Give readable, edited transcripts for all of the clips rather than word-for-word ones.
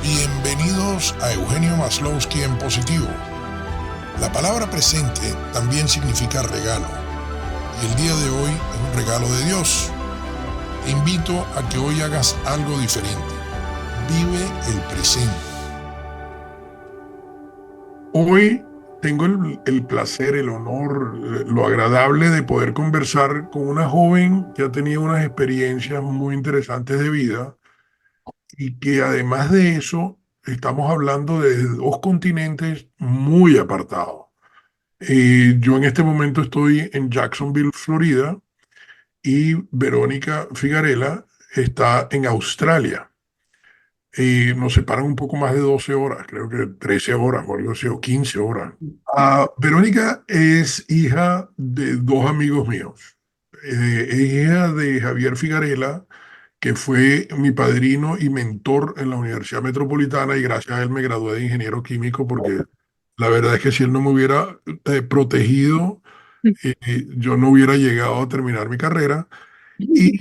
Bienvenidos a Eugenio Maslowski en positivo. La palabra presente también significa regalo, y el día de hoy es un regalo de Dios. Te invito a que hoy hagas algo diferente. Vive el presente. Hoy tengo el placer, el honor, lo agradable de poder conversar con una joven que ha tenido unas experiencias muy interesantes de vida y que además de eso estamos hablando de dos continentes muy apartados. Yo en este momento estoy en Jacksonville, Florida, y Verónica Figarela está en Australia. Nos separan un poco más de 12 horas, creo que 13 horas o algo así, o 15 horas. Verónica es hija de dos amigos míos. Es hija de Javier Figarela, que fue mi padrino y mentor en la Universidad Metropolitana, y gracias a él me gradué de ingeniero químico, porque la verdad es que si él no me hubiera protegido, yo no hubiera llegado a terminar mi carrera. Y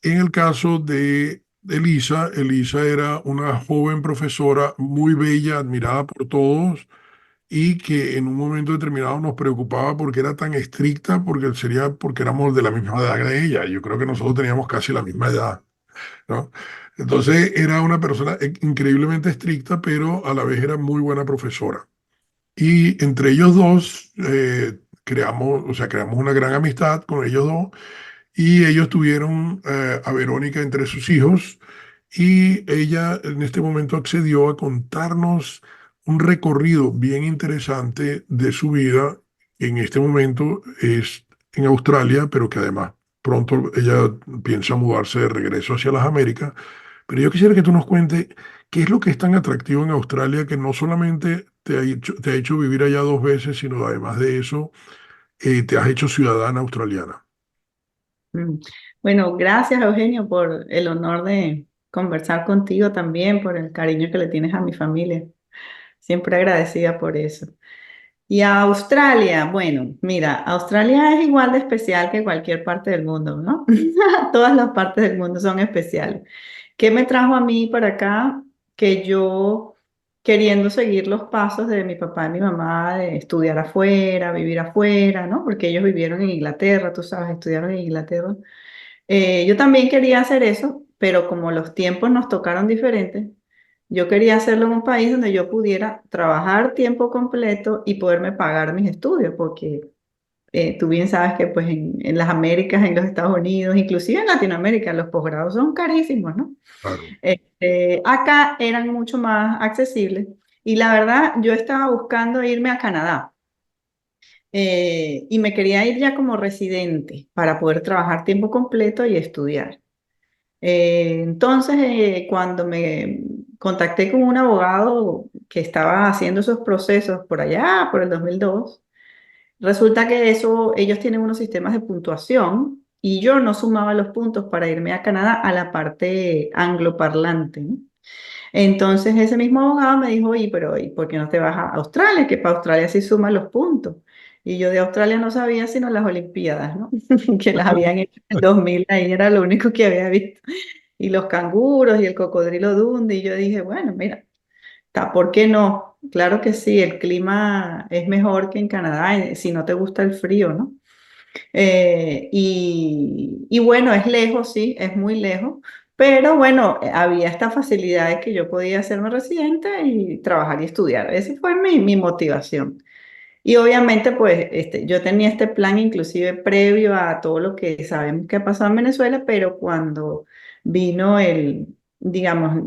en el caso de Elisa, Elisa era una joven profesora muy bella, admirada por todos, y que en un momento determinado nos preocupaba porque era tan estricta, porque éramos de la misma edad de ella. Yo creo que nosotros teníamos casi la misma edad, ¿no? Entonces era una persona increíblemente estricta, pero a la vez era muy buena profesora. Y entre ellos dos creamos una gran amistad con ellos dos, y ellos tuvieron a Verónica entre sus hijos, y ella en este momento accedió a contarnos un recorrido bien interesante de su vida. En este momento es en Australia, pero que además pronto ella piensa mudarse de regreso hacia las Américas. Pero yo quisiera que tú nos cuentes qué es lo que es tan atractivo en Australia, que no solamente te ha hecho vivir allá dos veces, sino además de eso, te has hecho ciudadana australiana. Mm. Bueno, gracias Eugenio por el honor de conversar contigo también, por el cariño que le tienes a mi familia. Siempre agradecida por eso. Y a Australia, bueno, mira, Australia es igual de especial que cualquier parte del mundo, ¿no? Todas las partes del mundo son especiales. ¿Qué me trajo a mí para acá? Que yo, queriendo seguir los pasos de mi papá y mi mamá, de estudiar afuera, vivir afuera, ¿no? Porque ellos vivieron en Inglaterra, tú sabes, estudiaron en Inglaterra. Yo también quería hacer eso, pero como los tiempos nos tocaron diferentes, yo quería hacerlo en un país donde yo pudiera trabajar tiempo completo y poderme pagar mis estudios, porque tú bien sabes que pues en las Américas, en los Estados Unidos, inclusive en Latinoamérica, los posgrados son carísimos, ¿no? Claro. Acá eran mucho más accesibles y la verdad yo estaba buscando irme a Canadá. Y me quería ir ya como residente para poder trabajar tiempo completo y estudiar. Entonces, cuando me contacté con un abogado que estaba haciendo esos procesos por allá, por el 2002, resulta que ellos tienen unos sistemas de puntuación y yo no sumaba los puntos para irme a Canadá a la parte angloparlante, ¿no? Entonces ese mismo abogado me dijo, oye, pero ¿y por qué no te vas a Australia? Que para Australia sí suman los puntos. Y yo de Australia no sabía sino las Olimpiadas, ¿no? Que las habían hecho en el 2000, ahí era lo único que había visto. Y los canguros y el cocodrilo Dundee. Y yo dije, bueno, mira, ¿por qué no? Claro que sí, el clima es mejor que en Canadá, si no te gusta el frío, ¿no? Y bueno, es lejos, sí, es muy lejos, pero bueno, había esta facilidad de que yo podía hacerme residente y trabajar y estudiar. Esa fue mi motivación. Y obviamente, pues, yo tenía este plan inclusive previo a todo lo que sabemos que ha pasado en Venezuela, pero cuando vino digamos,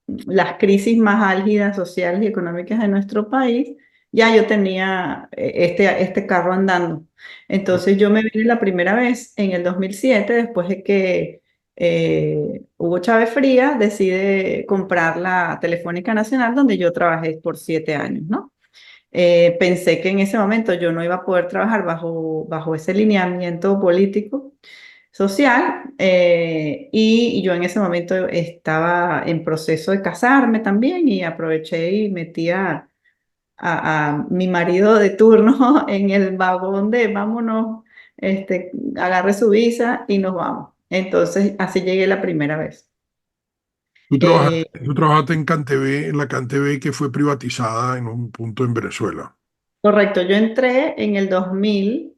las crisis más álgidas sociales y económicas de nuestro país, ya yo tenía este carro andando. Entonces yo me vine la primera vez en el 2007, después de que Hugo Chávez Frías decide comprar la Telefónica Nacional, donde yo trabajé por 7 años, ¿no? Pensé que en ese momento yo no iba a poder trabajar bajo ese lineamiento político, social, y yo en ese momento estaba en proceso de casarme también y aproveché y metí a mi marido de turno en el vagón de vámonos, agarre su visa y nos vamos. Entonces así llegué la primera vez. Tú trabajaste en CanTV, en la CanTV que fue privatizada en un punto en Venezuela. Correcto, yo entré en el 2000,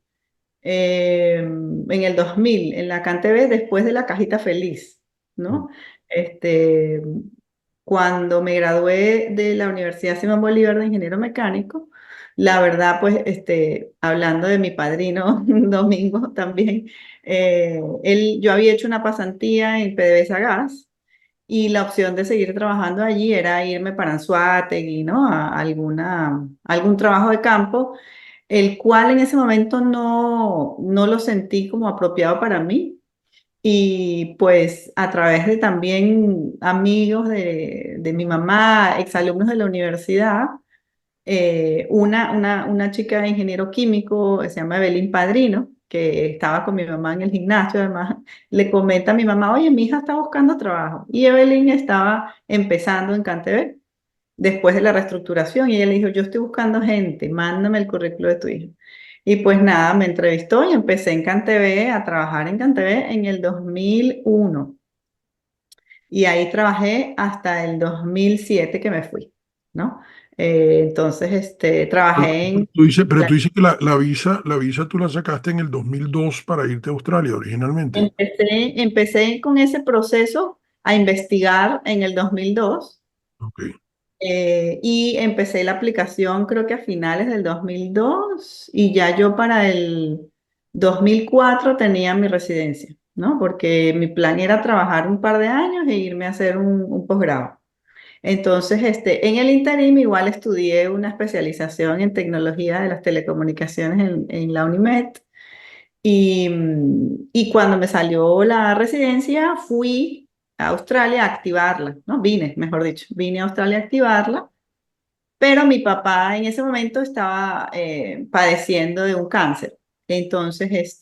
en la CanTV después de la Cajita Feliz, Mm. ¿no? Este, cuando me gradué de la Universidad Simón Bolívar de Ingeniero Mecánico, la verdad, pues, hablando de mi padrino Domingo también, yo había hecho una pasantía en PDVSA Gas y la opción de seguir trabajando allí era irme para Anzoátegui, ¿no? Algún trabajo de campo, el cual en ese momento no lo sentí como apropiado para mí. Y pues a través de también amigos de mi mamá, exalumnos de la universidad, una chica de ingeniero químico, se llama Evelyn Padrino, que estaba con mi mamá en el gimnasio, además, le comenta a mi mamá, oye, mi hija está buscando trabajo. Y Evelyn estaba empezando en CanTV después de la reestructuración y ella le dijo, yo estoy buscando gente, mándame el currículo de tu hija. Y pues nada, me entrevistó y empecé en CanTV a trabajar en CanTV en el 2001 y ahí trabajé hasta el 2007 que me fui, ¿no? Entonces, Pero trabajé en... pero tú dices que la visa tú la sacaste en el 2002 para irte a Australia originalmente. Empecé con ese proceso a investigar en el 2002 Ok. y empecé la aplicación creo que a finales del 2002 y ya yo para el 2004 tenía mi residencia, ¿no? Porque mi plan era trabajar un par de años e irme a hacer un posgrado. Entonces, en el interim igual estudié una especialización en tecnología de las telecomunicaciones en la UNIMED y cuando me salió la residencia fui a Australia a activarla, ¿no? Vine, mejor dicho, vine a Australia a activarla, pero mi papá en ese momento estaba padeciendo de un cáncer. Entonces,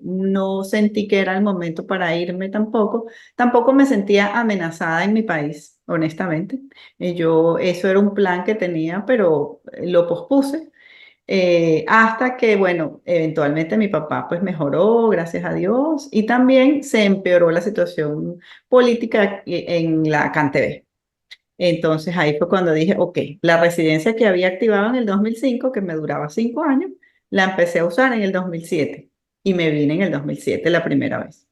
no sentí que era el momento para irme tampoco. Tampoco me sentía amenazada en mi país, honestamente. Eso era un plan que tenía, pero lo pospuse. Hasta que, bueno, eventualmente mi papá pues mejoró, gracias a Dios, y también se empeoró la situación política en la CanTV. Entonces ahí fue cuando dije, ok, la residencia que había activado en el 2005, que me duraba 5 años, la empecé a usar en el 2007 y me vine en el 2007 la primera vez.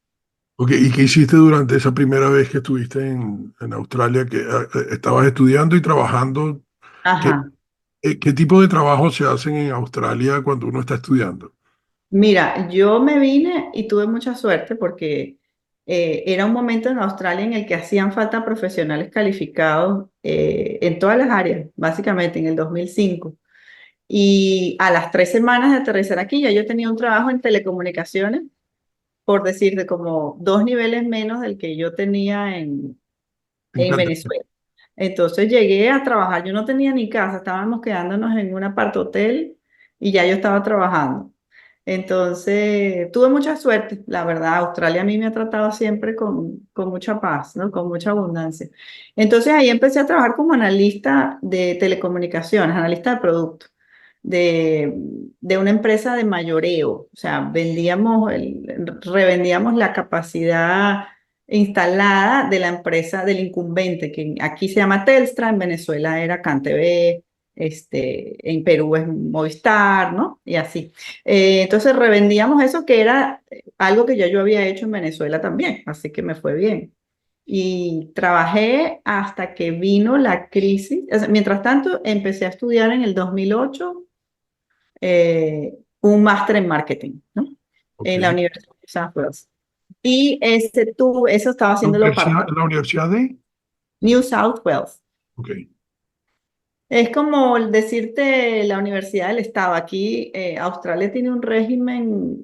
Ok, ¿y qué hiciste durante esa primera vez que estuviste en Australia? Que estabas estudiando y trabajando. ¿Qué, Ajá. qué tipo de trabajo se hacen en Australia cuando uno está estudiando? Mira, yo me vine y tuve mucha suerte porque era un momento en Australia en el que hacían falta profesionales calificados en todas las áreas, básicamente en el 2005. Y a las 3 semanas de aterrizar aquí, ya yo tenía un trabajo en telecomunicaciones, por decirte, como 2 niveles menos del que yo tenía En en Canadá. Venezuela. Entonces llegué a trabajar, yo no tenía ni casa, estábamos quedándonos en un apart hotel y ya yo estaba trabajando. Entonces tuve mucha suerte, la verdad, Australia a mí me ha tratado siempre con mucha paz, ¿no? Con mucha abundancia. Entonces ahí empecé a trabajar como analista de telecomunicaciones, analista de producto. De, de una empresa de mayoreo, o sea, revendíamos la capacidad instalada de la empresa del incumbente, que aquí se llama Telstra, en Venezuela era CanTV, en Perú es Movistar, ¿no? Y así. Entonces revendíamos eso que era algo que ya yo había hecho en Venezuela también, así que me fue bien. Y trabajé hasta que vino la crisis. O sea, mientras tanto, empecé a estudiar en el 2008 un máster en marketing, ¿no? Ok. En la Universidad de South Wales. Y eso estaba haciéndolo part-time. La universidad de? New South Wales. Ok. Es como decirte la Universidad del Estado. Aquí Australia tiene un régimen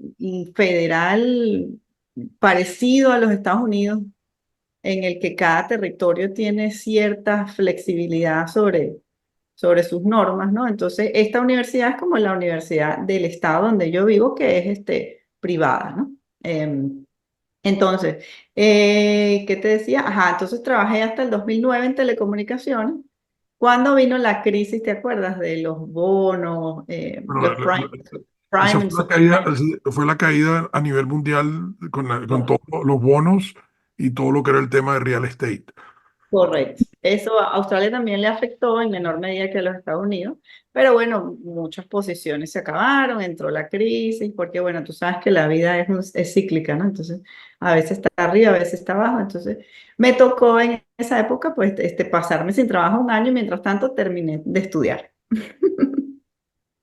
federal parecido a los Estados Unidos, en el que cada territorio tiene cierta flexibilidad sobre sus normas, ¿no? Entonces, esta universidad es como la universidad del estado donde yo vivo, que es privada, ¿no? Entonces, ¿qué te decía? Ajá, entonces trabajé hasta el 2009 en telecomunicaciones. Cuando vino la crisis, ¿te acuerdas de los bonos, Bueno, los prime, esa prime and subprime? fue la caída a nivel mundial con todos los bonos y todo lo que era el tema de real estate. Correcto. Eso a Australia también le afectó en menor medida que a los Estados Unidos, pero bueno, muchas posiciones se acabaron, entró la crisis, porque bueno, tú sabes que la vida es cíclica, ¿no? Entonces, a veces está arriba, a veces está abajo. Entonces, me tocó en esa época, pues, pasarme sin trabajo un año y mientras tanto terminé de estudiar.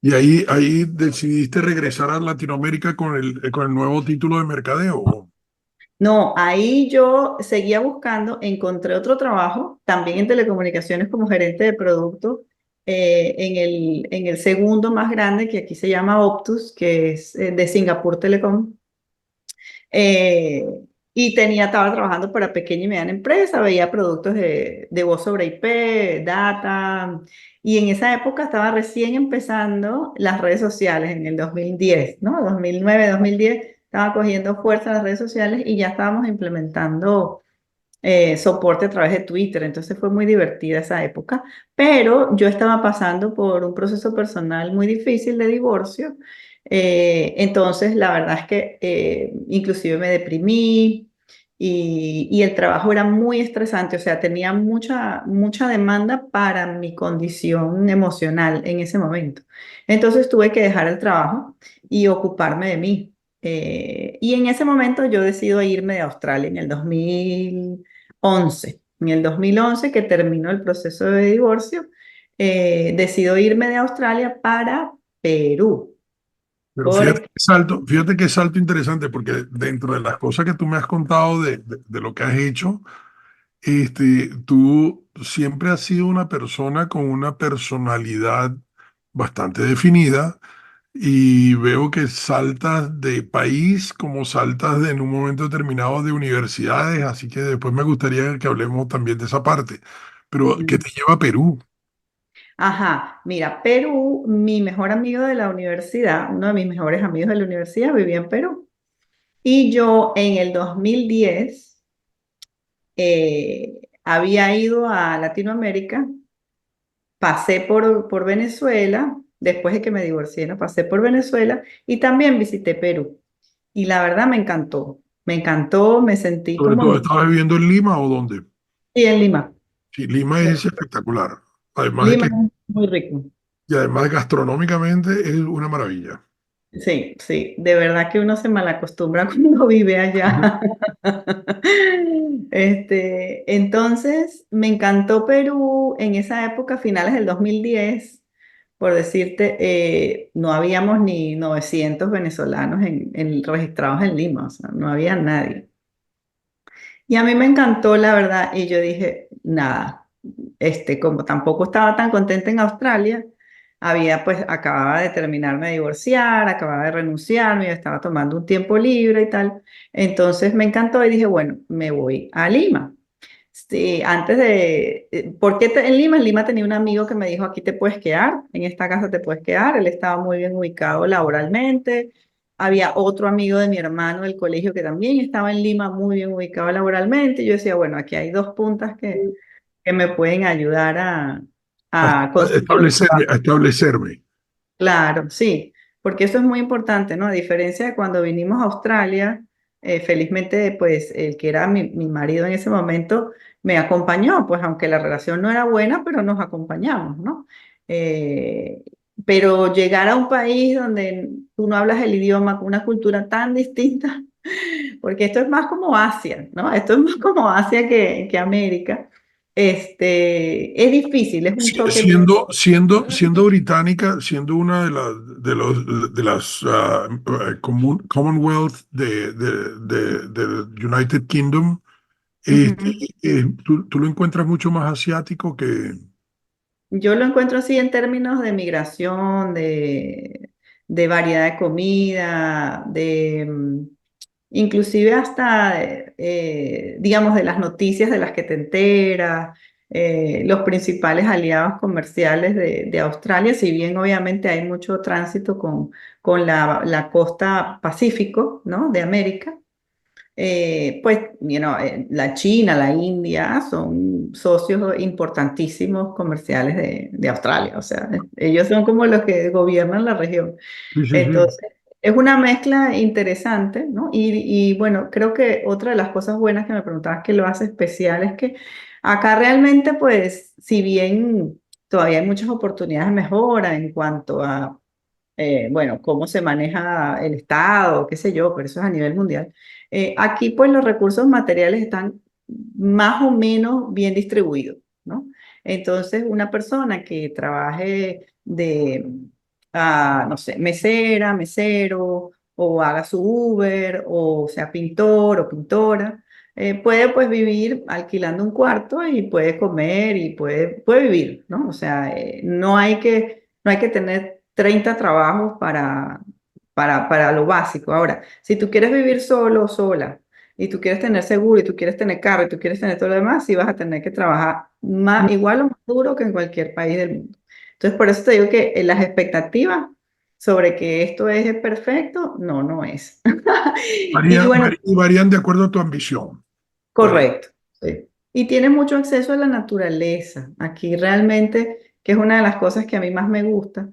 Y ahí decidiste regresar a Latinoamérica con el nuevo título de mercadeo. No, ahí yo seguía buscando, encontré otro trabajo, también en telecomunicaciones como gerente de producto, en el segundo más grande, que aquí se llama Optus, que es de Singapur Telecom. Eh, y estaba trabajando para pequeña y mediana empresa, veía productos de voz sobre IP, data, y en esa época estaba recién empezando las redes sociales, en el 2010, ¿no? 2009, 2010, estaba cogiendo fuerza las redes sociales y ya estábamos implementando soporte a través de Twitter, entonces fue muy divertida esa época, pero yo estaba pasando por un proceso personal muy difícil de divorcio, entonces la verdad es que inclusive me deprimí y el trabajo era muy estresante, o sea, tenía mucha demanda para mi condición emocional en ese momento. Entonces tuve que dejar el trabajo y ocuparme de mí. Y en ese momento yo decido irme de Australia en el 2011. En el 2011, que terminó el proceso de divorcio, decido irme de Australia para Perú. Pero Porque, fíjate qué salto interesante, porque dentro de las cosas que tú me has contado de lo que has hecho, tú siempre has sido una persona con una personalidad bastante definida y veo que saltas de país como saltas en un momento determinado de universidades, así que después me gustaría que hablemos también de esa parte. Pero, ¿qué te lleva a Perú? ajá, mira, Perú, mi mejor amigo de la universidad, uno de mis mejores amigos de la universidad, vivía en Perú. Y yo en el 2010 había ido a Latinoamérica. Pasé por Venezuela, después de que me divorcié, ¿no? Pasé por Venezuela y también visité Perú. Y la verdad me encantó, me sentí ¿Sobre como todo estabas viviendo en Lima o dónde? sí, en Lima. Sí, Lima es espectacular. Además de Lima que, es muy rico. y además gastronómicamente es una maravilla. Sí, sí, de verdad que uno se malacostumbra cuando vive Ujú. allá. Entonces, me encantó Perú en esa época, finales del 2010, por decirte, no habíamos ni 900 venezolanos registrados en Lima, o sea, no había nadie. Y a mí me encantó, la verdad, y yo dije, nada, como tampoco estaba tan contenta en Australia, acababa de terminarme de divorciar, acababa de renunciarme, yo estaba tomando un tiempo libre y tal. Entonces me encantó y dije, bueno, me voy a Lima. Sí, en Lima? En Lima tenía un amigo que me dijo, aquí te puedes quedar, en esta casa te puedes quedar. Él estaba muy bien ubicado laboralmente. Había otro amigo de mi hermano del colegio que también estaba en Lima, muy bien ubicado laboralmente. Y yo decía, bueno, aquí hay dos puntas que me pueden ayudar a conseguir un trabajo. A establecerme. Claro, sí, porque eso es muy importante, ¿no? A diferencia de cuando vinimos a Australia, felizmente, pues el que era mi marido en ese momento me acompañó, pues aunque la relación no era buena, pero nos acompañamos, ¿no? Eh, pero llegar a un país donde tú no hablas el idioma, con una cultura tan distinta, porque esto es más como Asia, ¿no? Esto es más como Asia que América. Es difícil, es un choque. Siendo británica, siendo una de las Commonwealth del United Kingdom, este, Ujú. tú lo encuentras mucho más asiático que... Yo lo encuentro así en términos de migración, de variedad de comida, inclusive hasta, digamos, de las noticias de las que te enteras, los principales aliados comerciales de Australia, si bien obviamente hay mucho tránsito con la costa Pacífico, ¿no? De América. Pues, la China, la India son socios importantísimos comerciales de Australia, o sea, ellos son como los que gobiernan la región. Sí, sí, sí. Entonces, es una mezcla interesante, ¿no? Y bueno, creo que otra de las cosas buenas que me preguntabas que lo hace especial es que Acá realmente, pues, si bien todavía hay muchas oportunidades de mejora en cuanto a bueno, cómo se maneja el Estado, qué sé yo, pero eso es a nivel mundial. Aquí, pues, los recursos materiales están más o menos bien distribuidos, ¿no? Entonces, una persona que trabaje de, no sé, mesera, mesero, o haga su Uber, o sea pintor o pintora, puede, pues, vivir alquilando un cuarto y puede comer y puede vivir, ¿no? O sea, no hay que tener 30 trabajos para lo básico. Ahora, si tú quieres vivir solo o sola, y tú quieres tener seguro, y tú quieres tener carro, y tú quieres tener todo lo demás, sí vas a tener que trabajar más, igual o más duro que en cualquier país del mundo. Entonces, por eso te digo que las expectativas sobre que esto es perfecto, no, no es. Y bueno, Y varían de acuerdo a tu ambición. Varían. correcto. Sí. Y tienes mucho acceso a la naturaleza. Aquí realmente, que es una de las cosas que a mí más me gusta,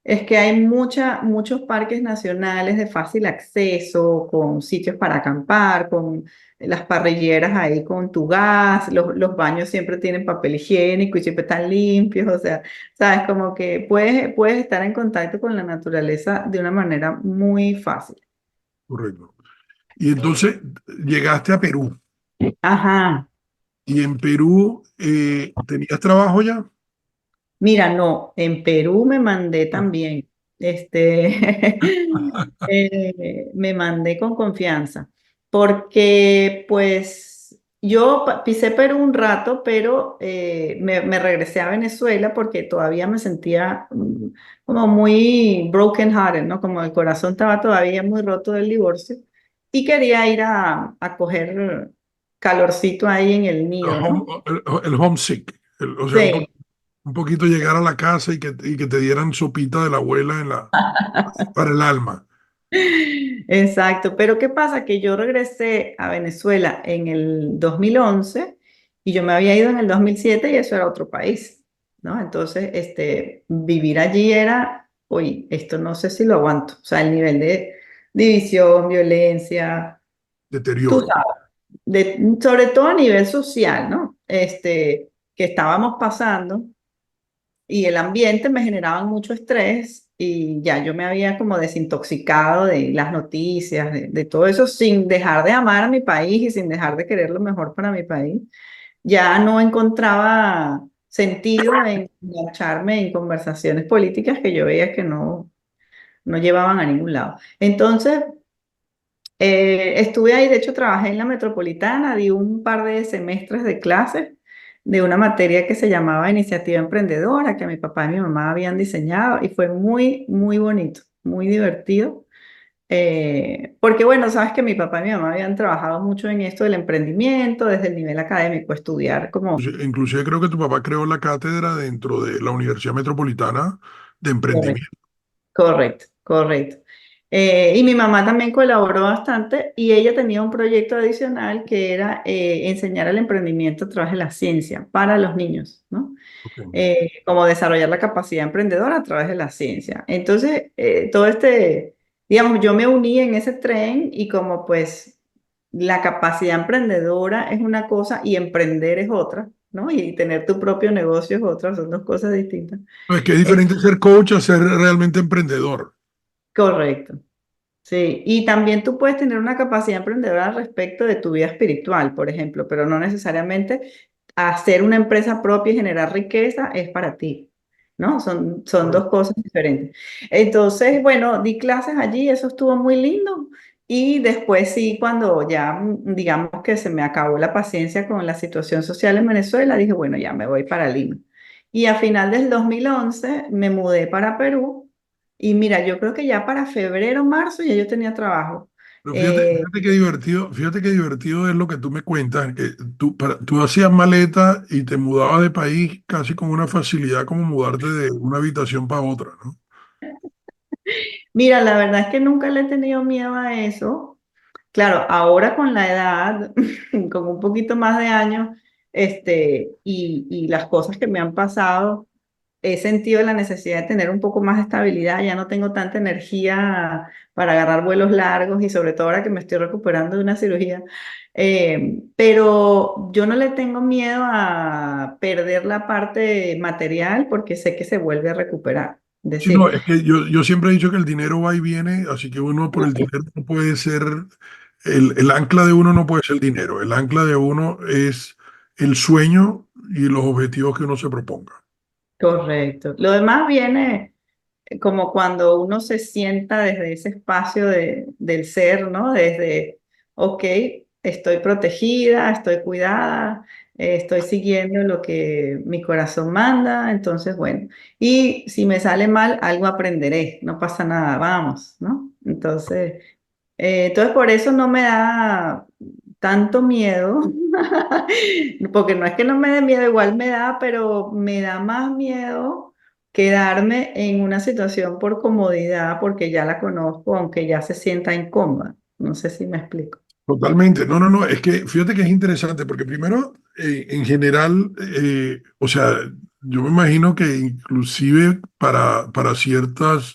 es que hay muchos parques nacionales de fácil acceso, con sitios para acampar, con las parrilleras ahí con tu gas, los baños siempre tienen papel higiénico y siempre están limpios, o sea, sabes, como que puedes estar en contacto con la naturaleza de una manera muy fácil. Correcto. Y entonces llegaste a Perú. Ajá. Y en Perú, ¿tenías trabajo ya? Mira, no, en Perú me mandé también, este, me mandé con confianza, porque pues yo pisé Perú un rato, pero me regresé a Venezuela porque todavía me sentía como muy broken hearted, ¿no? Como el corazón estaba todavía muy roto del divorcio y quería ir a coger calorcito ahí en el nido, ¿no? El homesick. O sea, Sí. un poquito llegar a la casa y que te dieran sopita de la abuela para el alma. Exacto, pero ¿qué pasa? Que yo regresé a Venezuela en el 2011 y yo me había ido en el 2007 y eso era otro país, ¿no? Entonces, vivir allí era, oye, esto no sé si lo aguanto, o sea, el nivel de división, violencia, tú Deterioro. sabes, sobre todo a nivel social, ¿no? Que estábamos pasando y el ambiente me generaba mucho estrés y ya yo me había como desintoxicado de las noticias, de todo eso, sin dejar de amar a mi país y sin dejar de querer lo mejor para mi país. Ya no encontraba sentido en engancharme en conversaciones políticas que yo veía que no llevaban a ningún lado. Entonces, estuve ahí, de hecho trabajé en la Metropolitana, di un par de semestres de clases de una materia que se llamaba Iniciativa Emprendedora, que mi papá y mi mamá habían diseñado y fue muy, muy bonito, muy divertido. Porque bueno, sabes que mi papá y mi mamá habían trabajado mucho en esto del emprendimiento desde el nivel académico, estudiar como... Inclusive creo que tu papá creó la cátedra dentro de la Universidad Metropolitana de Correcto. Emprendimiento. Correcto, correcto. Y mi mamá también colaboró bastante y ella tenía un proyecto adicional que era enseñar el emprendimiento a través de la ciencia para los niños, ¿no? Ok. Como desarrollar la capacidad emprendedora a través de la ciencia. Entonces, digamos, yo me uní en ese tren y como pues la capacidad emprendedora es una cosa y emprender es otra, ¿no? Y tener tu propio negocio es otra, son dos cosas distintas. No, es que es Eh, diferente ser coach a ser realmente emprendedor. Correcto. Sí, y también tú puedes tener una capacidad emprendedora respecto de tu vida espiritual, por ejemplo, pero no necesariamente hacer una empresa propia y generar riqueza es para ti, ¿no? Son dos Correcto. cosas diferentes. Entonces, bueno, di clases allí, eso estuvo muy lindo. Y después sí, cuando ya, digamos que se me acabó la paciencia con la situación social en Venezuela, dije, bueno, ya me voy para Lima. Y a final del 2011 me mudé para Perú y mira, yo creo que ya para febrero, marzo ya yo tenía trabajo. Pero Eh, fíjate qué divertido es lo que tú me cuentas, que tú hacías maleta y te mudabas de país casi con una facilidad como mudarte de una habitación para otra, ¿no? Mira, la verdad es que nunca le he tenido miedo a eso. Claro, ahora con la edad, con un poquito más de años, y las cosas que me han pasado. he sentido la necesidad de tener un poco más de estabilidad, ya no tengo tanta energía para agarrar vuelos largos y sobre todo ahora que me estoy recuperando de una cirugía. Pero yo no le tengo miedo a perder la parte material porque sé que se vuelve a recuperar. Es Sí, no, decir, es que yo siempre he dicho que el dinero va y viene, así que uno por el dinero no puede ser, el ancla de uno no puede ser el dinero, el ancla de uno es el sueño y los objetivos que uno se proponga. correcto. Lo demás viene como cuando uno se sienta desde ese espacio del ser, ¿no? Desde, ok, estoy protegida, estoy cuidada, estoy siguiendo lo que mi corazón manda, entonces, bueno, y si me sale mal, algo aprenderé, no pasa nada, vamos, ¿no? Entonces por eso no me da tanto miedo, porque no es que no me dé miedo, igual me da, pero me da más miedo quedarme en una situación por comodidad, porque ya la conozco, aunque ya se sienta incómoda. No sé si me explico. Totalmente, no, no, no, es que fíjate que es interesante porque primero, en general, o sea, yo me imagino que inclusive para ciertos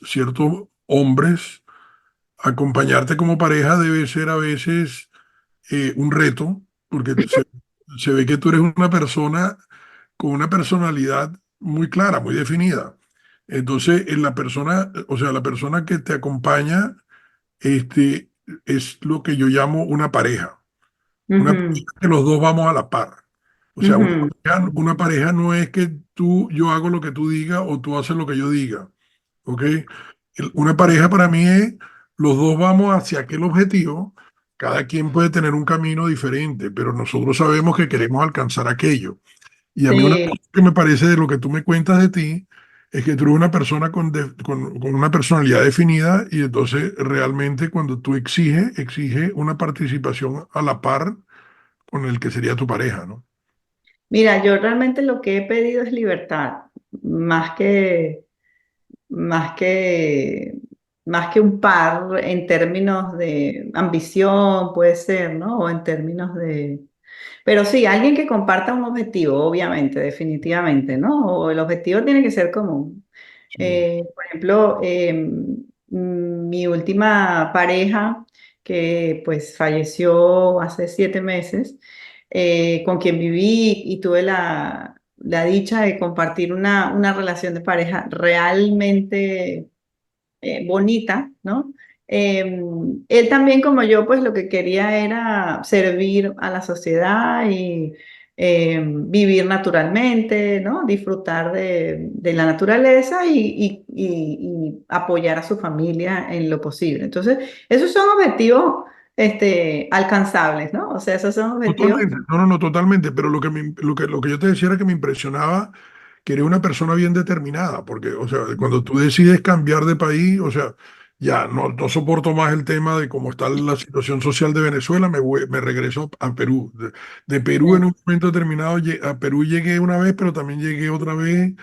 hombres, acompañarte como pareja debe ser a veces un reto, porque se ve que tú eres una persona con una personalidad muy clara, muy definida. Entonces, en la persona, o sea, la persona que te acompaña, este, es lo que yo llamo una pareja. Una Ujú, pareja que los dos vamos a la par. O sea, ujú. una pareja no es que yo hago lo que tú digas o tú haces lo que yo diga. ¿Ok? Una pareja para mí es los dos vamos hacia aquel objetivo. Cada quien puede tener un camino diferente, pero nosotros sabemos que queremos alcanzar aquello. Y a mí una Sí, cosa que me parece de lo que tú me cuentas de ti es que tú eres una persona con una personalidad definida y entonces realmente cuando tú exige una participación a la par con el que sería tu pareja, ¿no? mira, yo realmente lo que he pedido es libertad, más que más que, más que un par en términos de ambición, puede ser, ¿no? O en términos de... Pero sí, alguien que comparta un objetivo, obviamente, definitivamente, ¿no? O el objetivo tiene que ser común. Sí. Por ejemplo, mi última pareja, que pues falleció hace 7 meses, con quien viví y tuve la dicha de compartir una relación de pareja realmente bonita, ¿no? Él también, como yo, pues lo que quería era servir a la sociedad y vivir naturalmente, ¿no? Disfrutar de la naturaleza y apoyar a su familia en lo posible. Entonces, esos son objetivos alcanzables, ¿no? O sea, esos son objetivos. Totalmente, no, no, no, totalmente, pero lo que yo te decía era que me impresionaba que eres una persona bien determinada, porque, o sea, cuando tú decides cambiar de país, o sea, ya no soporto más el tema de cómo está la situación social de Venezuela, me regreso a Perú. De Perú en un momento determinado, a Perú llegué una vez, pero también llegué otra vez,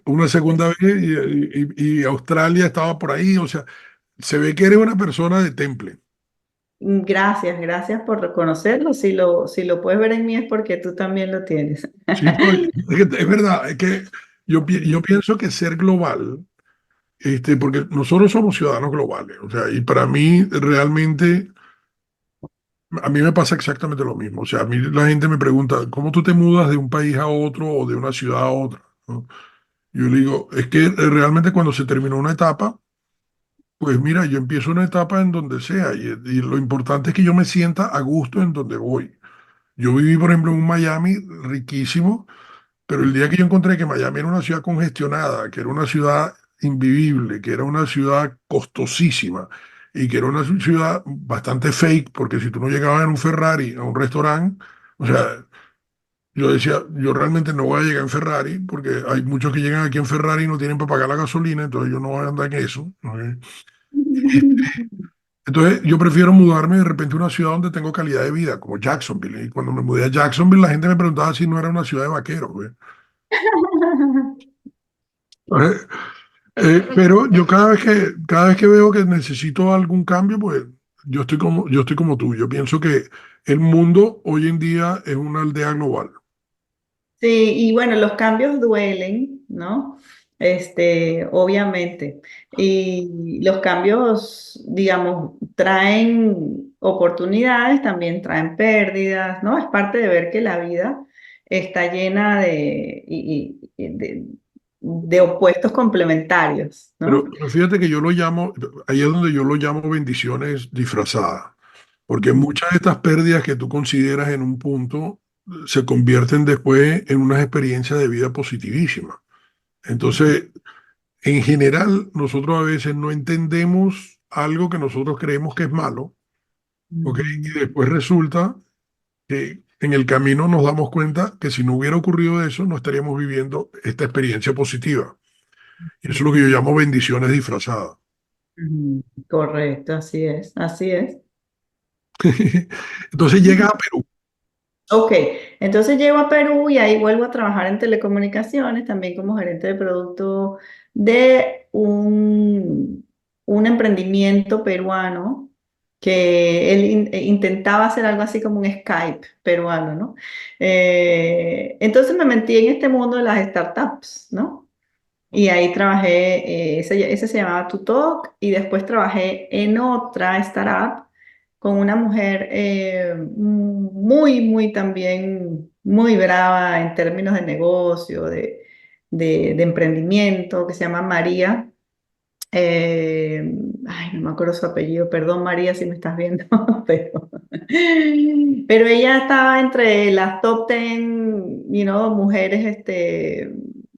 una segunda vez, y Australia estaba por ahí, o sea, se ve que eres una persona de temple. Gracias, gracias por reconocerlo. Si lo puedes ver en mí es porque tú también lo tienes. Sí, no, es verdad, es que yo pienso que ser global, porque nosotros somos ciudadanos globales, o sea, y para mí realmente, a mí me pasa exactamente lo mismo, o sea, a mí la gente me pregunta, ¿cómo tú te mudas de un país a otro o de una ciudad a otra? ¿No? Yo le digo, es que realmente cuando se terminó una etapa, pues mira, yo empiezo una etapa en donde sea, y lo importante es que yo me sienta a gusto en donde voy. Yo viví, por ejemplo, en un Miami riquísimo. Pero el día que yo encontré que Miami era una ciudad congestionada, que era una ciudad invivible, que era una ciudad costosísima y que era una ciudad bastante fake, porque si tú no llegabas en un Ferrari a un restaurante, o sea, yo decía, yo realmente no voy a llegar en Ferrari, porque hay muchos que llegan aquí en Ferrari y no tienen para pagar la gasolina, entonces yo no voy a andar en eso. ¿Ok? Entonces yo prefiero mudarme de repente a una ciudad donde tengo calidad de vida, como Jacksonville. Y cuando me mudé a Jacksonville, la gente me preguntaba si no era una ciudad de vaqueros. Pero yo cada vez que veo que necesito algún cambio, pues yo estoy como tú. Yo pienso que el mundo hoy en día es una aldea global. Sí, y bueno, los cambios duelen, ¿no? Obviamente. Y los cambios, digamos, traen oportunidades, también traen pérdidas, ¿no? Es parte de ver que la vida está llena de opuestos complementarios, ¿no? Pero fíjate que yo lo llamo, ahí es donde yo lo llamo bendiciones disfrazadas, porque Ujú, muchas de estas pérdidas que tú consideras en un punto se convierten después en unas experiencias de vida positivísimas. Entonces, en general, nosotros a veces no entendemos algo que nosotros creemos que es malo, ¿ok? Y ujú, después resulta que en el camino nos damos cuenta que si no hubiera ocurrido eso, no estaríamos viviendo esta experiencia positiva. Y eso es lo que yo llamo bendiciones disfrazadas. ujú. Correcto, así es, así es. Entonces llega a Perú. Ok, entonces llego a Perú y ahí vuelvo a trabajar en telecomunicaciones, también como gerente de producto de un emprendimiento peruano que él intentaba hacer algo así como un Skype peruano, ¿no? Entonces me metí en este mundo de las startups, ¿no? Y ahí trabajé, ese se llamaba Tutalk, y después trabajé en otra startup con una mujer muy también, muy brava en términos de negocio, de emprendimiento, que se llama María. Ay, no me acuerdo su apellido, perdón María si me estás viendo, pero, pero ella estaba entre las top 10, mujeres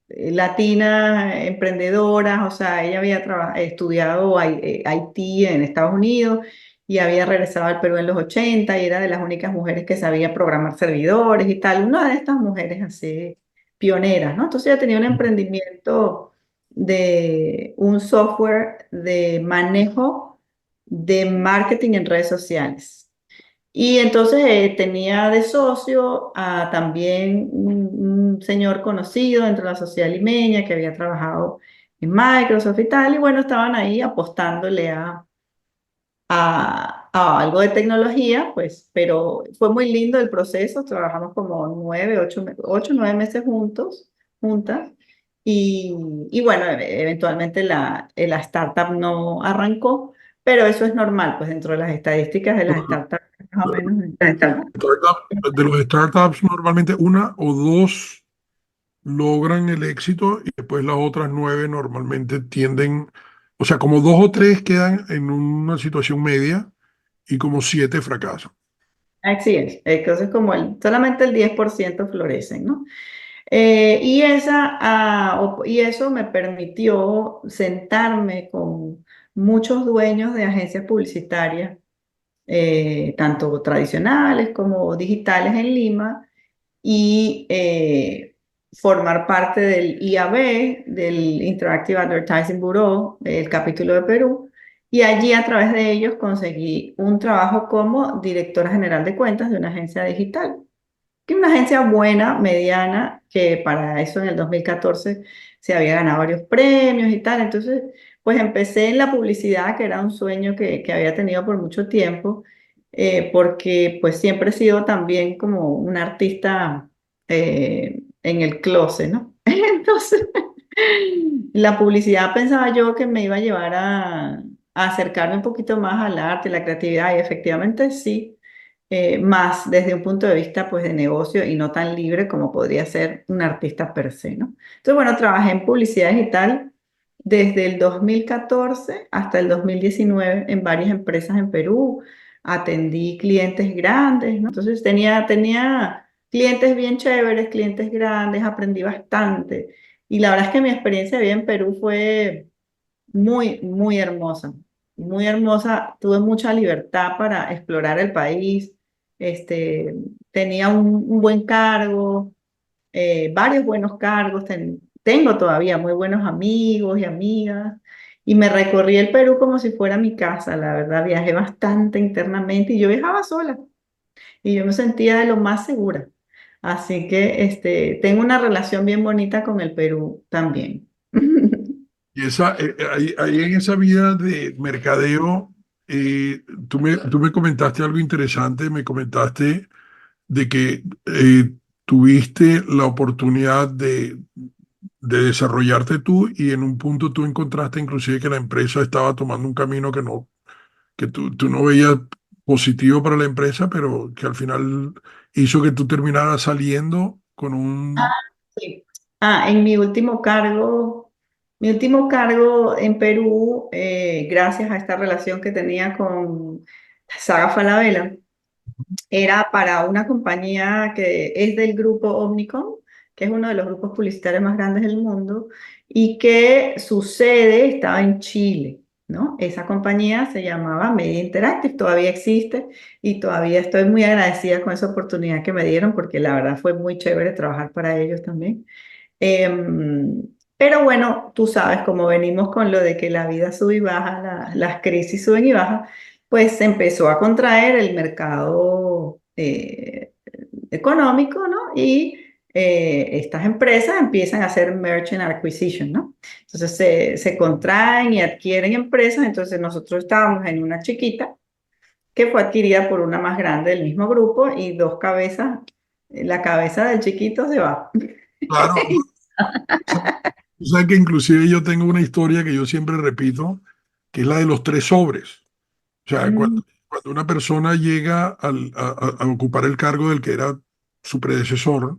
latinas, emprendedoras, o sea, ella había estudiado IT en Estados Unidos y había regresado al Perú en los 80 y era de las únicas mujeres que sabía programar servidores y tal, una de estas mujeres así pioneras, ¿no? Entonces ella tenía un emprendimiento de un software de manejo de marketing en redes sociales. Y entonces tenía de socio a también un señor conocido dentro de la sociedad limeña que había trabajado en Microsoft y tal, y bueno, estaban ahí apostándole a algo de tecnología, pues, pero fue muy lindo el proceso, trabajamos como 9, 8, 9 meses juntas, y bueno, eventualmente la startup no arrancó, pero eso es normal, pues dentro de las estadísticas de las startups, más o menos, De los startups, normalmente una o dos logran el éxito y después las otras nueve normalmente tienden, o sea, como dos o tres quedan en una situación media y como siete fracasan. así es, entonces como solamente el 10% florecen, ¿no? Y eso me permitió sentarme con muchos dueños de agencias publicitarias, tanto tradicionales como digitales en Lima, y formar parte del IAB, del Interactive Advertising Bureau, el capítulo de Perú. Y allí a través de ellos conseguí un trabajo como directora general de cuentas de una agencia digital, que una agencia buena, mediana, que para eso en el 2014 se había ganado varios premios y tal. Entonces, pues empecé en la publicidad, que era un sueño que había tenido por mucho tiempo, porque pues siempre he sido también como una artista en el closet, ¿no? Entonces, la publicidad pensaba yo que me iba a llevar a acercarme un poquito más al arte, la creatividad, y efectivamente sí, más desde un punto de vista pues de negocio y no tan libre como podría ser un artista per se, ¿no? Entonces, bueno, trabajé en publicidad digital desde el 2014 hasta el 2019 en varias empresas en Perú, atendí clientes grandes, ¿no? Entonces tenía clientes bien chéveres, clientes grandes, aprendí bastante. Y la verdad es que mi experiencia de vida en Perú fue muy hermosa, muy hermosa. Tuve mucha libertad para explorar el país. Este, tenía un buen cargo, varios buenos cargos. Tengo todavía muy buenos amigos y amigas. Y me recorrí el Perú como si fuera mi casa, la verdad. Viajé bastante internamente y yo viajaba sola y yo me sentía de lo más segura. Así que tengo una relación bien bonita con el Perú también. Y ahí en esa vida de mercadeo, tú me comentaste algo interesante, me comentaste de que tuviste la oportunidad de desarrollarte tú y en un punto tú encontraste inclusive que la empresa estaba tomando un camino que no, que tú no veías positivo para la empresa, pero que al final hizo que tú terminaras saliendo con un... Sí. En mi último cargo en Perú, gracias a esta relación que tenía con Saga Falabella, era para una compañía que es del grupo Omnicom, que es uno de los grupos publicitarios más grandes del mundo, y que su sede estaba en Chile, ¿no? Esa compañía se llamaba Media Interactive, todavía existe y todavía estoy muy agradecida con esa oportunidad que me dieron porque la verdad fue muy chévere trabajar para ellos también. Pero bueno, tú sabes, como venimos con lo de que la vida sube y baja, las crisis suben y bajan, pues se empezó a contraer el mercado económico, ¿no? Y estas empresas empiezan a hacer merchant acquisition, ¿no? Entonces se contraen y adquieren empresas, entonces nosotros estábamos en una chiquita que fue adquirida por una más grande del mismo grupo y dos cabezas, la cabeza del chiquito se va. Claro, tú sabes que inclusive yo tengo una historia que yo siempre repito, que es la de los tres sobres. O sea, Mm, cuando una persona llega a ocupar el cargo del que era su predecesor,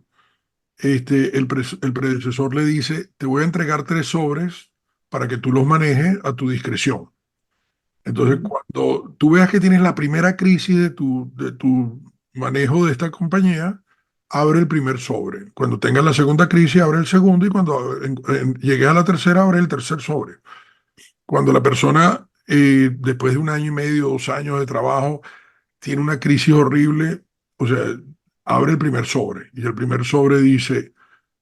el predecesor le dice, te voy a entregar tres sobres para que tú los manejes a tu discreción. Entonces, mm. cuando tú veas que tienes la primera crisis de tu manejo de esta compañía, abre el primer sobre. Cuando tengas la segunda crisis, abre el segundo y cuando llegues a la tercera, abre el tercer sobre. Cuando la persona, después de un año y medio, 2 años de trabajo, tiene una crisis horrible, o sea, abre el primer sobre y el primer sobre dice,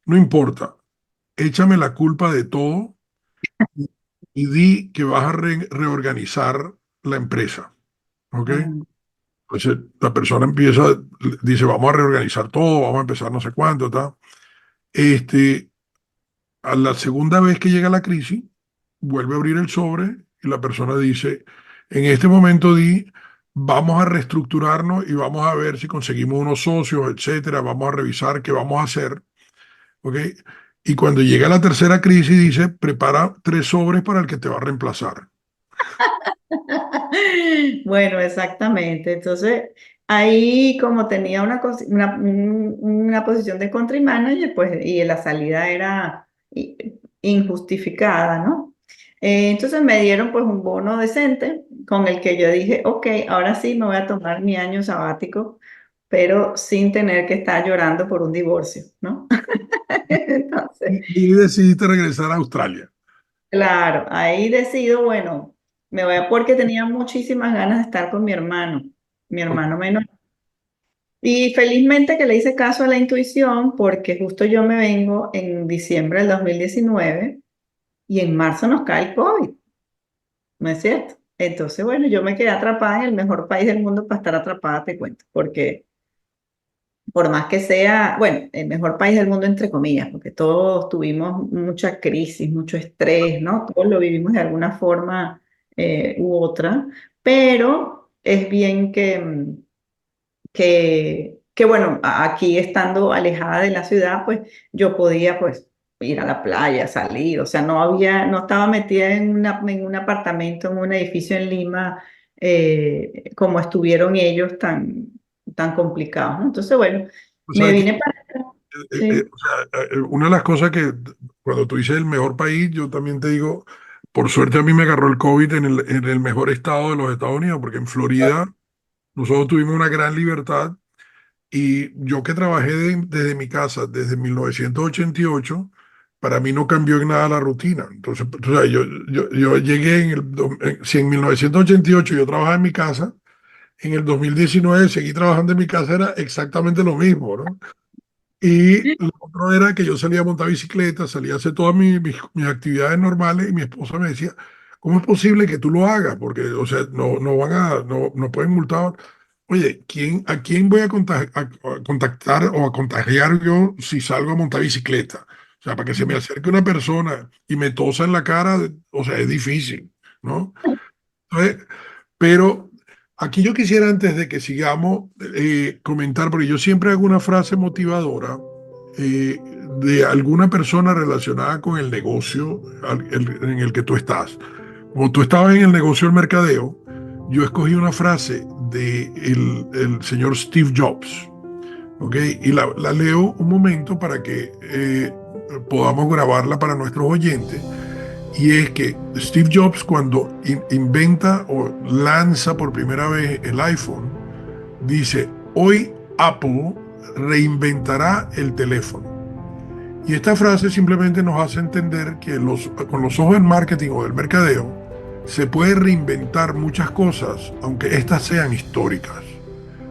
no importa, échame la culpa de todo y di que vas a reorganizar la empresa, ¿ok? Ah. Entonces la persona empieza, dice, vamos a reorganizar todo, vamos a empezar no sé cuánto, tal. Este, a la segunda vez que llega la crisis, vuelve a abrir el sobre y la persona dice, en este momento di, vamos a reestructurarnos y vamos a ver si conseguimos unos socios, etcétera, vamos a revisar qué vamos a hacer, ¿ok? Y cuando llega la tercera crisis dice, prepara tres sobres para el que te va a reemplazar. Bueno, exactamente. Entonces, ahí como tenía una posición de country manager, pues, y la salida era injustificada, ¿no? Entonces me dieron pues un bono decente con el que yo dije, ok, ahora sí me voy a tomar mi año sabático, pero sin tener que estar llorando por un divorcio, ¿no? Entonces, Y decidiste regresar a Australia. claro, ahí decido, bueno, me voy a porque tenía muchísimas ganas de estar con mi Ok. hermano menor. Y felizmente que le hice caso a la intuición porque justo yo me vengo en diciembre del 2019 y en marzo nos cae el COVID, ¿no es cierto? Entonces, bueno, yo me quedé atrapada en el mejor país del mundo para estar atrapada, te cuento, porque por más que sea, bueno, el mejor país del mundo entre comillas, porque todos tuvimos mucha crisis, mucho estrés, ¿no? Todos lo vivimos de alguna forma u otra, pero es bien que bueno, aquí estando alejada de la ciudad, pues yo podía pues ir a la playa, salir, o sea, no estaba metida en un apartamento, en un edificio en Lima, como estuvieron ellos tan complicados, ¿no? Entonces, bueno, O me sea, que, vine para acá, sí. o sea, una de las cosas que cuando tú dices el mejor país, yo también te digo, por suerte a mí me agarró el COVID en el mejor estado de los Estados Unidos, porque en Florida nosotros tuvimos una gran libertad. Y yo que trabajé desde mi casa desde 1988, para mí no cambió en nada la rutina. Entonces, o sea, yo llegué si en 1988 yo trabajaba en mi casa, en el 2019 seguí trabajando en mi casa, era exactamente lo mismo, ¿no? Y lo otro era que yo salía a montar bicicleta, salía a hacer todas mis actividades normales y mi esposa me decía, ¿cómo es posible que tú lo hagas? Porque, o sea, no pueden multar. Oye, ¿a quién voy a contactar o a contagiar yo si salgo a montar bicicleta? O sea, para que se me acerque una persona y me tosa en la cara, o sea, es difícil, ¿no? Entonces, pero aquí yo quisiera, antes de que sigamos, comentar, porque yo siempre hago una frase motivadora eh, de alguna persona relacionada con el negocio en el que tú estás. Como tú estabas en el negocio del mercadeo, yo escogí una frase de el señor Steve Jobs, ¿ok? Y la leo un momento para que podamos grabarla para nuestros oyentes. Y es que Steve Jobs, cuando inventa o lanza por primera vez el iPhone, dice, hoy Apple reinventará el teléfono. Y esta frase simplemente nos hace entender que con los ojos del marketing o del mercadeo, se puede reinventar muchas cosas, aunque éstas sean históricas.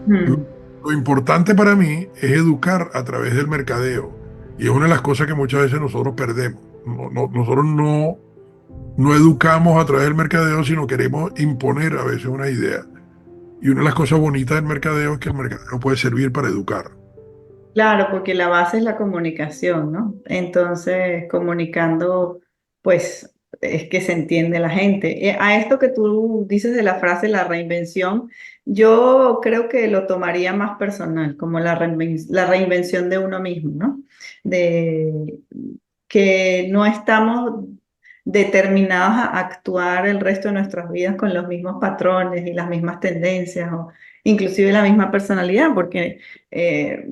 Lo, Mm. lo importante para mí es educar a través del mercadeo. Y es una de las cosas que muchas veces nosotros perdemos. Nosotros no educamos a través del mercadeo, sino queremos imponer a veces una idea. Y una de las cosas bonitas del mercadeo es que el mercadeo puede servir para educar. Claro, porque la base es la comunicación, ¿no? Entonces, comunicando, pues es que se entiende la gente. A esto que tú dices de la frase la reinvención, yo creo que lo tomaría más personal, como la reinvención de uno mismo, ¿no? De que no estamos determinados a actuar el resto de nuestras vidas con los mismos patrones y las mismas tendencias o inclusive la misma personalidad, porque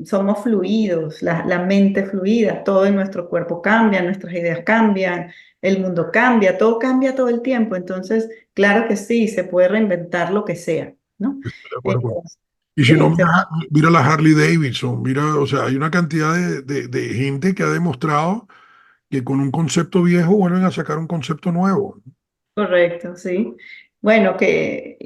somos fluidos, la mente fluida, todo en nuestro cuerpo cambia, nuestras ideas cambian, el mundo cambia, todo cambia todo el tiempo. Entonces, claro que sí, se puede reinventar lo que sea, ¿no? Estoy de acuerdo. Entonces, Y si no, sí, mira la Harley Davidson, mira, o sea, hay una cantidad de gente que ha demostrado que con un concepto viejo vuelven a sacar un concepto nuevo. correcto, sí. Bueno, que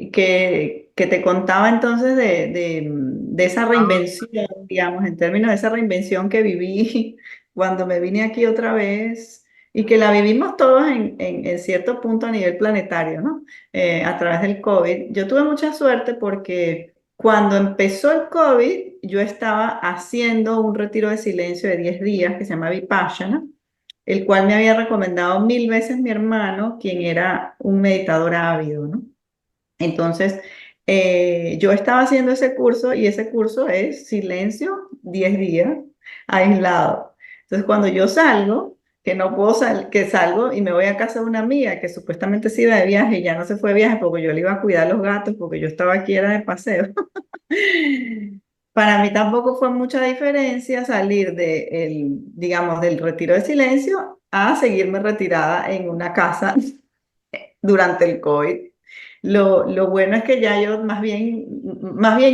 te contaba entonces de esa reinvención, digamos, en términos de esa reinvención que viví cuando me vine aquí otra vez y que la vivimos todos en cierto punto a nivel planetario, ¿no? A través del COVID. Yo tuve mucha suerte porque cuando empezó el COVID, yo estaba haciendo un retiro de silencio de 10 días que se llama Vipassana, el cual me había recomendado mil veces mi hermano, quien era un meditador ávido, ¿no? Entonces, yo estaba haciendo ese curso y ese curso es silencio 10 días, aislado. Entonces, cuando yo salgo, que no puedo que salgo y me voy a casa de una amiga que supuestamente se iba de viaje y ya no se fue de viaje porque yo le iba a cuidar los gatos porque yo estaba aquí era de paseo. Para mí tampoco fue mucha diferencia salir digamos, del retiro de silencio a seguirme retirada en una casa durante el COVID. Lo bueno es que ya yo más bien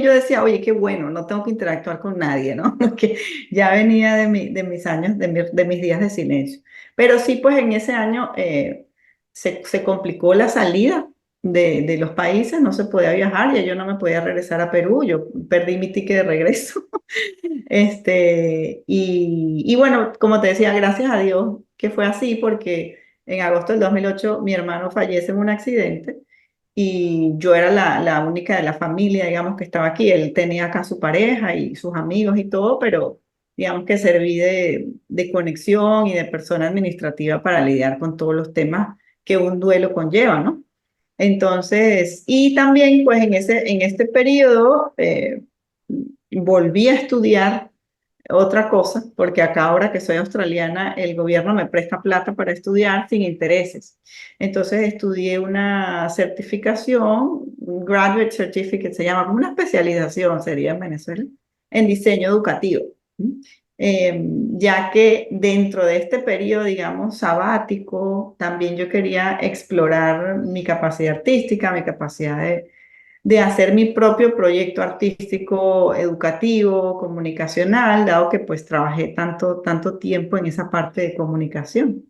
yo decía, oye, qué bueno, no tengo que interactuar con nadie, ¿no? Porque ya venía de mis años, de mis días de silencio. Pero sí, pues en ese año se complicó la salida de los países, no se podía viajar, ya yo no me podía regresar a Perú, yo perdí mi ticket de regreso. Y bueno, como te decía, gracias a Dios que fue así, porque en agosto del 2008 mi hermano fallece en un accidente y yo era la única de la familia, digamos, que estaba aquí. Él tenía acá su pareja y sus amigos y todo, pero digamos que serví de conexión y de persona administrativa para lidiar con todos los temas que un duelo conlleva, ¿no? Entonces, y también pues en este periodo volví a estudiar otra cosa, porque acá ahora que soy australiana, el gobierno me presta plata para estudiar sin intereses. Entonces estudié una certificación, un graduate certificate, se llama como una especialización, sería en Venezuela, en diseño educativo. ¿Mm? Ya que dentro de este periodo, digamos, sabático, también yo quería explorar mi capacidad artística, mi capacidad de hacer mi propio proyecto artístico, educativo, comunicacional, dado que pues trabajé tanto tiempo en esa parte de comunicación.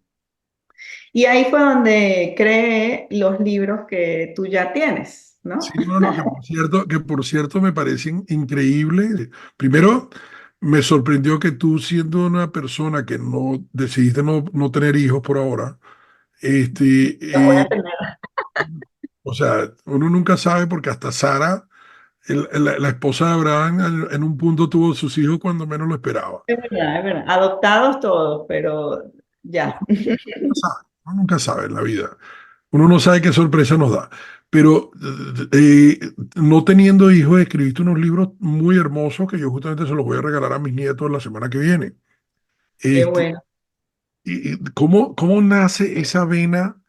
Y ahí fue donde creé los libros que tú ya tienes, ¿no? Sí, no, no, que por cierto me parecen increíbles. Primero, me sorprendió que tú, siendo una persona que no decidiste no tener hijos por ahora, Los voy a este, tener. o sea, uno nunca sabe porque hasta Sara, la esposa de Abraham, en un punto tuvo sus hijos cuando menos lo esperaba. Es verdad, es verdad. Adoptados todos, pero ya. Uno nunca sabe en la vida. Uno no sabe qué sorpresa nos da. Pero no teniendo hijos, escribiste unos libros muy hermosos que yo justamente se los voy a regalar a mis nietos la semana que viene. Qué Este, bueno. ¿cómo nace esa vena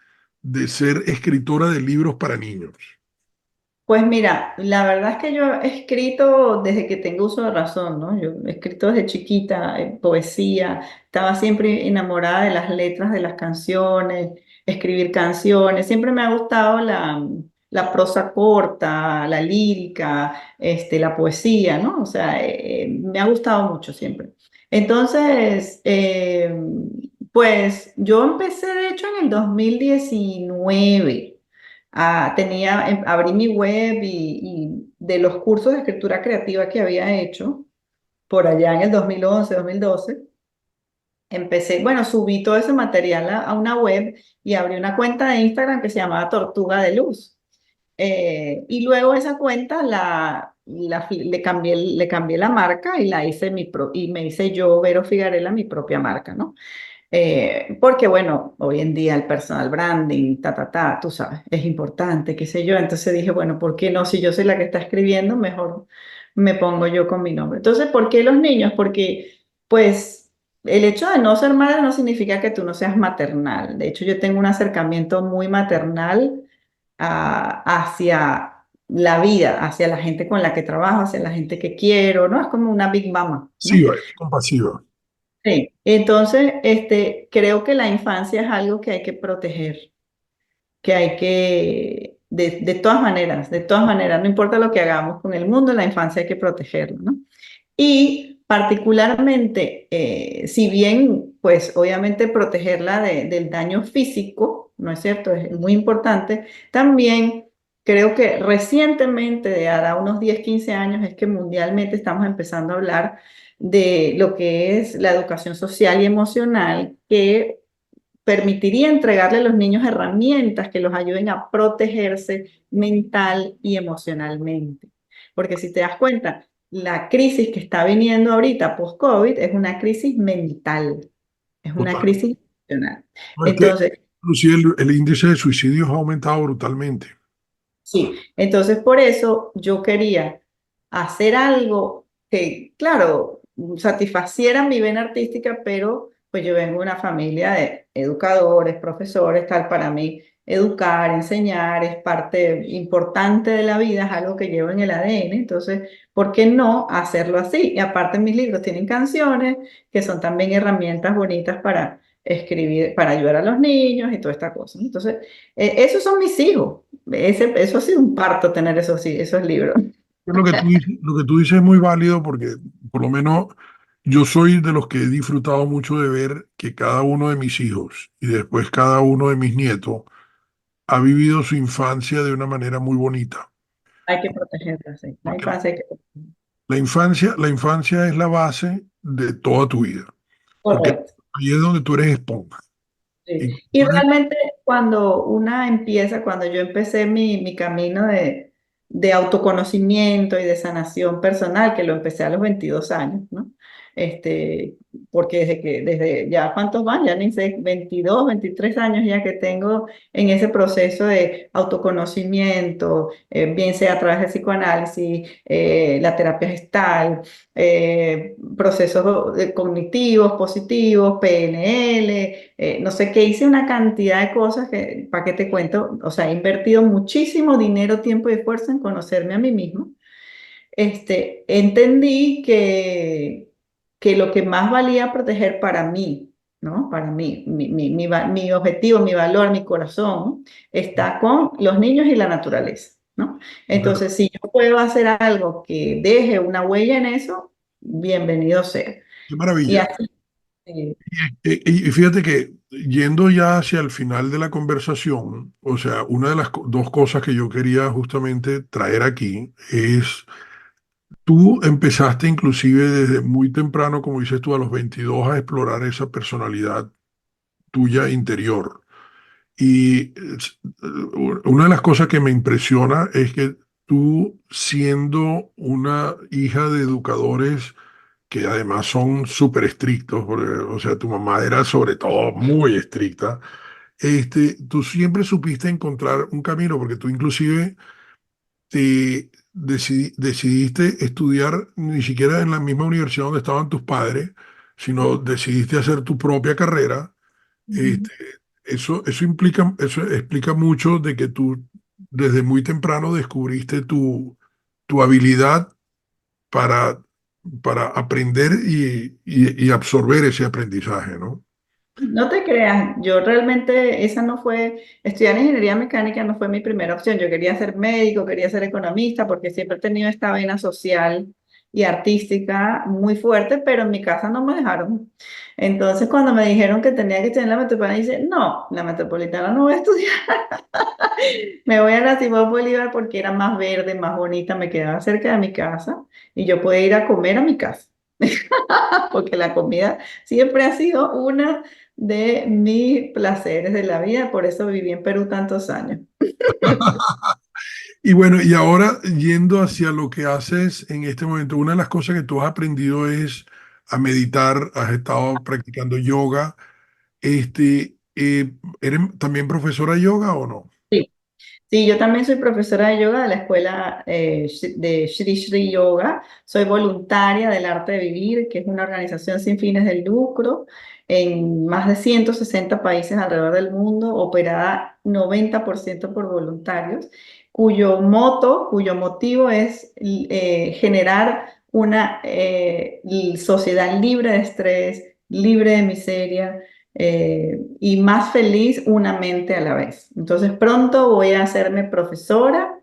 de ser escritora de libros para niños? Pues mira, la verdad es que yo he escrito desde que tengo uso de razón, ¿no? Yo he escrito desde chiquita, poesía, estaba siempre enamorada de las letras de las canciones, escribir canciones, siempre me ha gustado la prosa corta, la lírica, la poesía, ¿no? O sea, me ha gustado mucho siempre. Entonces, pues yo empecé de hecho en el 2019. Abrí mi web y de los cursos de escritura creativa que había hecho por allá en el 2011, 2012, empecé, bueno, subí todo ese material a una web y abrí una cuenta de Instagram que se llamaba Tortuga de Luz. Y luego esa cuenta le cambié la marca y la hice y me hice yo, Vero Figarela, mi propia marca, ¿no? Porque bueno, hoy en día el personal branding, tú sabes, es importante, qué sé yo. Entonces dije, bueno, ¿por qué no? Si yo soy la que está escribiendo, mejor me pongo yo con mi nombre. Entonces, ¿por qué los niños? Porque, pues, el hecho de no ser madre no significa que tú no seas maternal. De hecho, yo tengo un acercamiento muy maternal hacia la vida, hacia la gente con la que trabajo, hacia la gente que quiero, ¿no? Es como una Big Mama, Sí, ¿no? es compasiva. Sí, entonces, creo que la infancia es algo que hay que proteger, que hay que, de todas maneras, no importa lo que hagamos con el mundo, la infancia hay que protegerlo, ¿no? Y particularmente, si bien, pues obviamente protegerla del daño físico, ¿no es cierto? Es muy importante. También creo que recientemente, de ahora unos 10 15 años, es que mundialmente estamos empezando a hablar de lo que es la educación social y emocional, que permitiría entregarle a los niños herramientas que los ayuden a protegerse mental y emocionalmente. Porque si te das cuenta, la crisis que está viniendo ahorita post-COVID es una crisis mental, es una Total. crisis emocional. No, es que Entonces, inclusive el índice de suicidios ha aumentado brutalmente. sí, entonces por eso yo quería hacer algo que, claro, satisfaciera mi vena artística, pero pues yo vengo de una familia de educadores, profesores, tal, para mí educar, enseñar es parte importante de la vida, es algo que llevo en el ADN, entonces, ¿por qué no hacerlo así? Y aparte mis libros tienen canciones que son también herramientas bonitas para escribir, para ayudar a los niños y toda esta cosa. Entonces, esos son mis hijos. Eso ha sido un parto tener esos libros. Lo que tú dices es muy válido porque por lo menos yo soy de los que he disfrutado mucho de ver que cada uno de mis hijos y después cada uno de mis nietos ha vivido su infancia de una manera muy bonita. Hay que protegerla, sí. La Porque infancia hay que protegerla. la infancia es la base de toda tu vida, porque Correcto. ahí es donde tú eres esponja. Sí. Y Y tú eres- realmente cuando yo empecé mi camino de autoconocimiento y de sanación personal, que lo empecé a los 22 años, ¿no? Este, porque desde ya, ¿cuántos van? Ya ni sé, 22 23 años ya que tengo en ese proceso de autoconocimiento, bien sea a través del psicoanálisis, la terapia gestal, procesos cognitivos, positivos, PNL, no sé qué, hice una cantidad de cosas que, ¿para qué te cuento? O sea, he invertido muchísimo dinero, tiempo y esfuerzo en conocerme a mí mismo. Entendí que lo que más valía proteger para mí, ¿no? Para mí, mi objetivo, mi valor, mi corazón, está con los niños y la naturaleza, ¿no? Bueno, Entonces, si yo puedo hacer algo que deje una huella en eso, bienvenido sea. qué Y maravilla. así, eh, Y fíjate que yendo ya hacia el final de la conversación, o sea, una de las dos cosas que yo quería justamente traer aquí es, tú empezaste inclusive desde muy temprano, como dices tú, a los 22 a explorar esa personalidad tuya interior. Y una de las cosas que me impresiona es que tú, siendo una hija de educadores que además son súper estrictos, porque, o sea, tu mamá era sobre todo muy estricta, tú siempre supiste encontrar un camino, porque tú inclusive decidiste estudiar ni siquiera en la misma universidad donde estaban tus padres, sino decidiste hacer tu propia carrera. Ujú. Este, eso explica mucho de que tú desde muy temprano descubriste tu habilidad para, para aprender y absorber ese aprendizaje, ¿no? No te creas, yo realmente esa no fue, estudiar ingeniería mecánica no fue mi primera opción. Yo quería ser médico, quería ser economista, porque siempre he tenido esta vena social y artística muy fuerte, pero en mi casa no me dejaron. Entonces, cuando me dijeron que tenía que estudiar en la metropolitana, dije, no, la metropolitana no voy a estudiar, me voy a la Simón Bolívar porque era más verde, más bonita, me quedaba cerca de mi casa y yo podía ir a comer a mi casa. Porque la comida siempre ha sido una de mis placeres de la vida, por eso viví en Perú tantos años. Y bueno, y ahora yendo hacia lo que haces en este momento, una de las cosas que tú has aprendido es a meditar, has estado practicando yoga. ¿Eres también profesora de yoga o no? Sí. Sí, yo también soy profesora de yoga de la escuela de Shri Shri Yoga. Soy voluntaria del Arte de Vivir, que es una organización sin fines de lucro en más de 160 países alrededor del mundo, operada 90% por voluntarios, cuyo motivo es generar una sociedad libre de estrés, libre de miseria y más feliz una mente a la vez. Entonces pronto voy a hacerme profesora.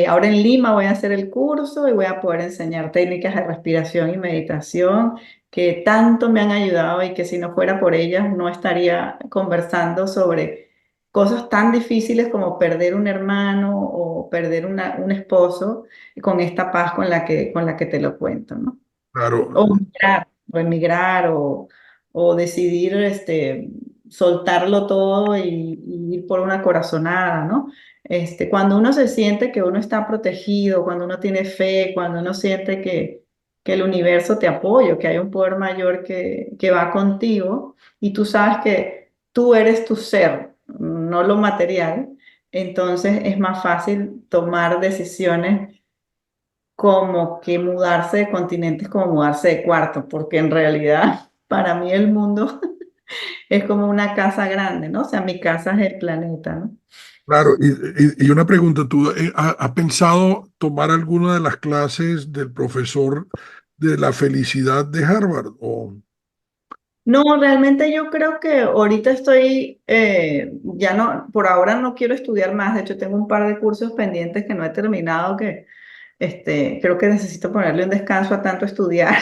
Ahora en Lima voy a hacer el curso y voy a poder enseñar técnicas de respiración y meditación que tanto me han ayudado y que si no fuera por ellas no estaría conversando sobre cosas tan difíciles como perder un hermano o perder un esposo con esta paz con la que te lo cuento, ¿no? Claro, O emigrar o decidir soltarlo todo y ir por una corazonada, ¿no? Cuando uno se siente que uno está protegido, cuando uno tiene fe, cuando uno siente que el universo te apoya, que hay un poder mayor que va contigo y tú sabes que tú eres tu ser, no lo material, entonces es más fácil tomar decisiones como que mudarse de continente es como mudarse de cuarto, porque en realidad para mí el mundo es como una casa grande, ¿no? O sea, mi casa es el planeta, ¿no? claro. Y una pregunta, ¿tú has pensado tomar alguna de las clases del profesor de la felicidad de Harvard? O, No, realmente yo creo que ahorita estoy, ya no, por ahora no quiero estudiar más, de hecho tengo un par de cursos pendientes que no he terminado, que creo que necesito ponerle un descanso a tanto estudiar.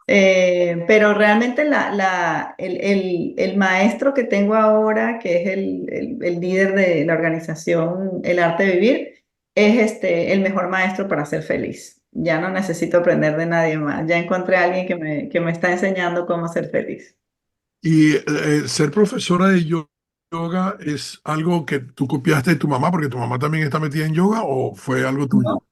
Pero realmente el maestro que tengo ahora, que es el líder de la organización El Arte de Vivir, es el mejor maestro para ser feliz. Ya no necesito aprender de nadie más. Ya encontré a alguien que me está enseñando cómo ser feliz. ser profesora de yoga es algo que tú copiaste de tu mamá, porque tu mamá también está metida en yoga, o fue algo tuyo. ¿No?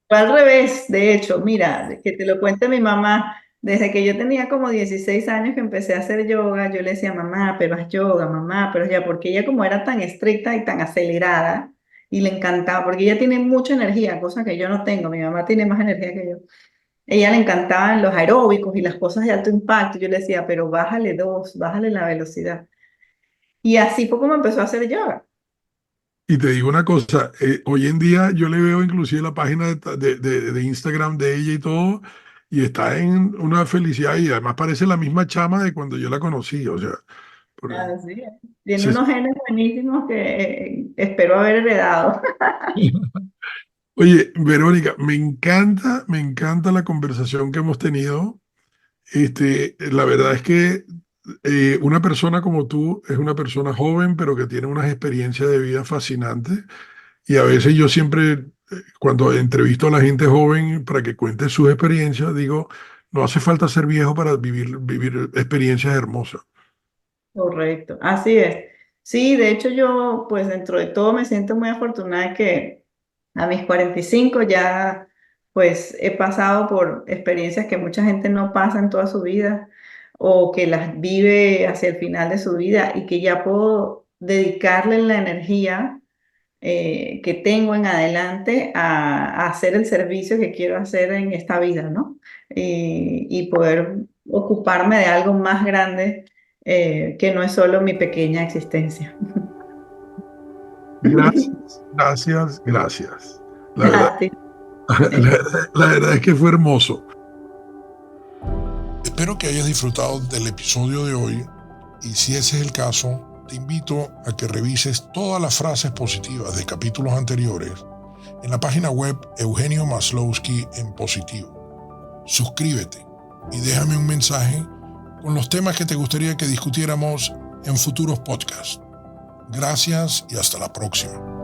Fue al revés, de hecho, mira, que te lo cuente mi mamá, desde que yo tenía como 16 años que empecé a hacer yoga, yo le decía, mamá, pero haz yoga, mamá, pero ya, porque ella como era tan estricta y tan acelerada, y le encantaba, porque ella tiene mucha energía, cosa que yo no tengo, mi mamá tiene más energía que yo. Ella le encantaban los aeróbicos y las cosas de alto impacto, yo le decía, pero bájale dos, bájale la velocidad. Y así fue como empezó a hacer yoga. Y te digo una cosa, hoy en día yo le veo inclusive la página de Instagram de ella y todo, y está en una felicidad y además parece la misma chama de cuando yo la conocí, o sea, por- Así es. Tiene se- unos genes buenísimos que espero haber heredado. Oye, Verónica, me encanta la conversación que hemos tenido. La verdad es que una persona como tú es una persona joven, pero que tiene unas experiencias de vida fascinantes. Y a veces yo siempre, cuando entrevisto a la gente joven para que cuente sus experiencias, digo, no hace falta ser viejo para vivir experiencias hermosas. Correcto, así es. Sí, de hecho yo, pues dentro de todo me siento muy afortunada que a mis 45 ya, pues he pasado por experiencias que mucha gente no pasa en toda su vida. o que las vive hacia el final de su vida y que ya puedo dedicarle la energía que tengo en adelante a hacer el servicio que quiero hacer en esta vida, ¿no? Y poder ocuparme de algo más grande que no es solo mi pequeña existencia. Gracias, gracias, gracias. La verdad, A ti. la verdad es que fue hermoso. Espero que hayas disfrutado del episodio de hoy y si ese es el caso, te invito a que revises todas las frases positivas de capítulos anteriores en la página web Eugenio Maslowski en Positivo. Suscríbete y déjame un mensaje con los temas que te gustaría que discutiéramos en futuros podcasts. Gracias y hasta la próxima.